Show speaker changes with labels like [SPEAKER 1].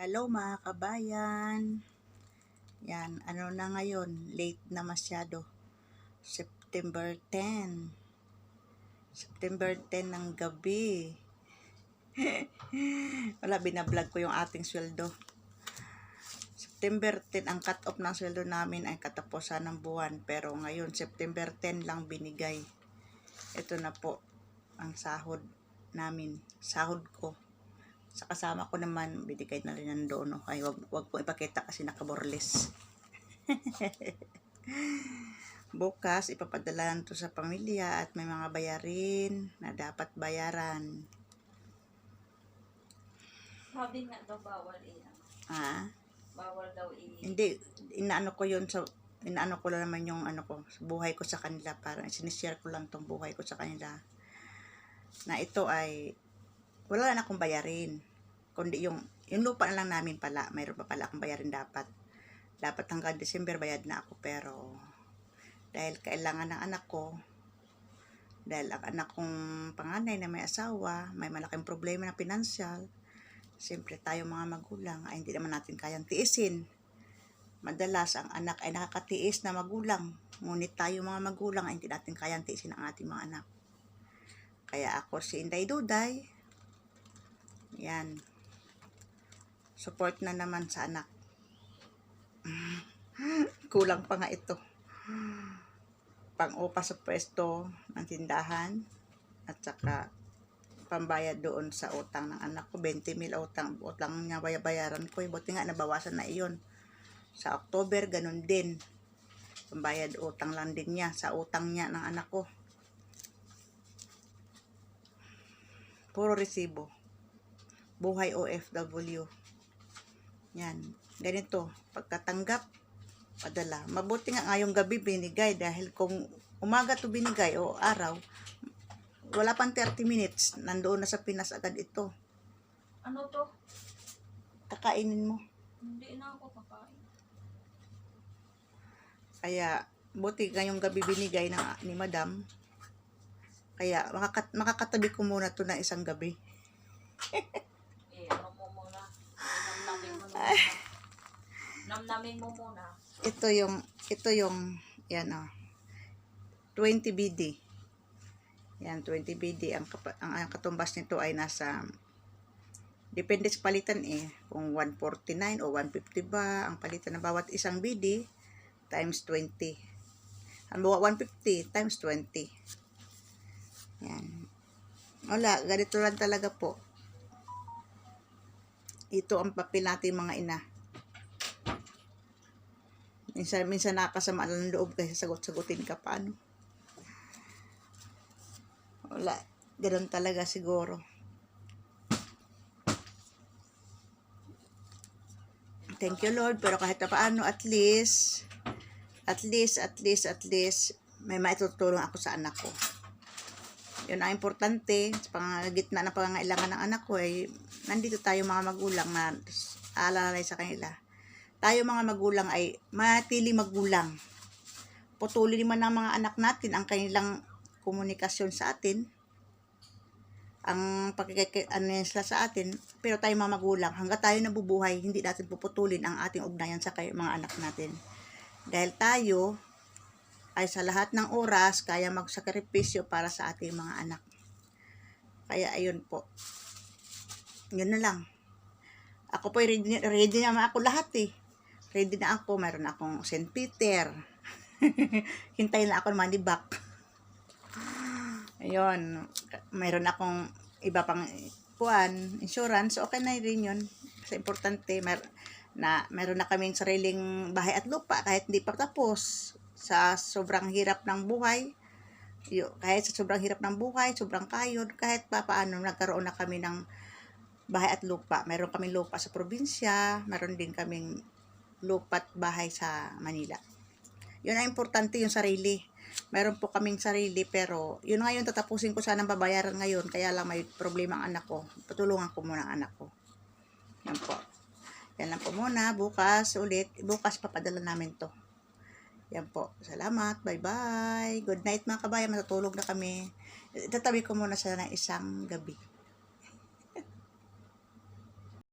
[SPEAKER 1] Hello mga kabayan. Yan, ano na ngayon? Late na masyado. September 10. September 10 ng gabi. Wala, binablog ko yung ating sweldo. September 10, ang cut-off ng sweldo namin ay katapusan ng buwan. Pero ngayon, September 10 lang binigay. Ito na po ang sahod namin. Sahod ko. Sa kasama ko naman, binigay na rin ng dono. Ay, wag po ipakita kasi nakaborlis. Bukas, ipapadala to sa pamilya at may mga bayarin na dapat bayaran.
[SPEAKER 2] Sabi nga daw bawal
[SPEAKER 1] Ah?
[SPEAKER 2] Bawal daw
[SPEAKER 1] Hindi, inaano ko yun sa, inaano ko lang naman yung ano ko, buhay ko sa kanila. Parang sinishare ko lang tong buhay ko sa kanila. Na ito ay, wala na akong bayarin. Kundi yung lupa na lang namin pala, mayroon pa pala akong bayarin dapat. Dapat hanggang December bayad na ako, pero dahil kailangan ng anak ko, dahil ang anak kong panganay na may asawa, may malaking problema na pinansyal, siyempre tayo mga magulang ay hindi naman natin kayang tiisin. Madalas ang anak ay nakakatiis na magulang, ngunit tayo mga magulang ay hindi natin kayang tiisin ang ating mga anak. Kaya ako si Inday Duday, yan, support na naman sa anak. Kulang pa nga ito. Pang-upa sa pwesto ng tindahan at saka pambayad doon sa utang ng anak ko. 20,000 utang niya bayaran ko. Buti nga nabawasan na iyon. Sa October, ganun din. Pambayad utang lang din niya sa utang niya ng anak ko. Puro resibo. Buhay OFW. Yan. Ganito. Pagkatanggap, padala. Mabuti nga ngayong gabi binigay dahil kung umaga to binigay o araw, wala pang 30 minutes, nandoon na sa Pinas agad ito.
[SPEAKER 2] Ano to?
[SPEAKER 1] Kakainin mo.
[SPEAKER 2] Hindi na ako kakain.
[SPEAKER 1] Kaya, buti ngayong gabi binigay ni Madam. Kaya, makakatabi ko muna to na isang gabi.
[SPEAKER 2] Ano mo muna? Namnamin mo muna. Namnamin mo muna.
[SPEAKER 1] Ito yung, yan o, 20 BD. Yan, 20 BD. Ang katumbas nito ay nasa, depende sa palitan kung 149 o 150 ba, ang palitan ng bawat isang BD, times 20. Ang bawa 150 times 20. Yan. Wala, ganito lang talaga po. Ito ang papel natin mga ina. Minsan nakakasama ng loob kasi sagot-sagutin ka paano. Wala, ganoon talaga siguro. Thank you Lord, pero kahit na paano at least may maitutulong ako sa anak ko. Yun ang importante. Sa gitna ng pangangailangan ng anak ko ay nandito tayo mga magulang na alalay sa kanila. Tayo mga magulang ay matili magulang. Putulin naman ng mga anak natin ang kanilang komunikasyon sa atin. Ang nila sa atin. Pero tayo mga magulang, hanggang tayo nabubuhay, hindi natin puputulin ang ating ugnayan sa mga anak natin. Dahil tayo ay sa lahat ng oras kaya magsakripisyo para sa ating mga anak. Kaya ayun po. Yun na lang. Ako po ready naman ako lahat Ready na ako. Mayroon akong St. Peter. Hintayin na ako ng money back. Ayun. Mayroon akong iba pang insurance. Okay na rin yun. Kasi importante, mayroon na kaming sariling bahay at lupa kahit hindi pa tapos. Sa sobrang hirap ng buhay, kahit sa sobrang hirap ng buhay, sobrang kayod, kahit pa paano nagkaroon na kami ng bahay at lupa. Mayroon kaming lupa sa probinsya, mayroon din kaming lupa at bahay sa Manila. Yun ang importante, yung sarili. Mayroon po kaming sarili, pero yun ngayon tatapusin ko sanang babayaran ngayon, kaya lang may problema ang anak ko. Patulungan ko muna ang anak ko. Yan po. Yan lang po muna. Bukas papadala namin to. Yan po. Salamat. Bye-bye. Good night mga kabayan. Matutulog na kami. Itatabi ko muna sa isang gabi.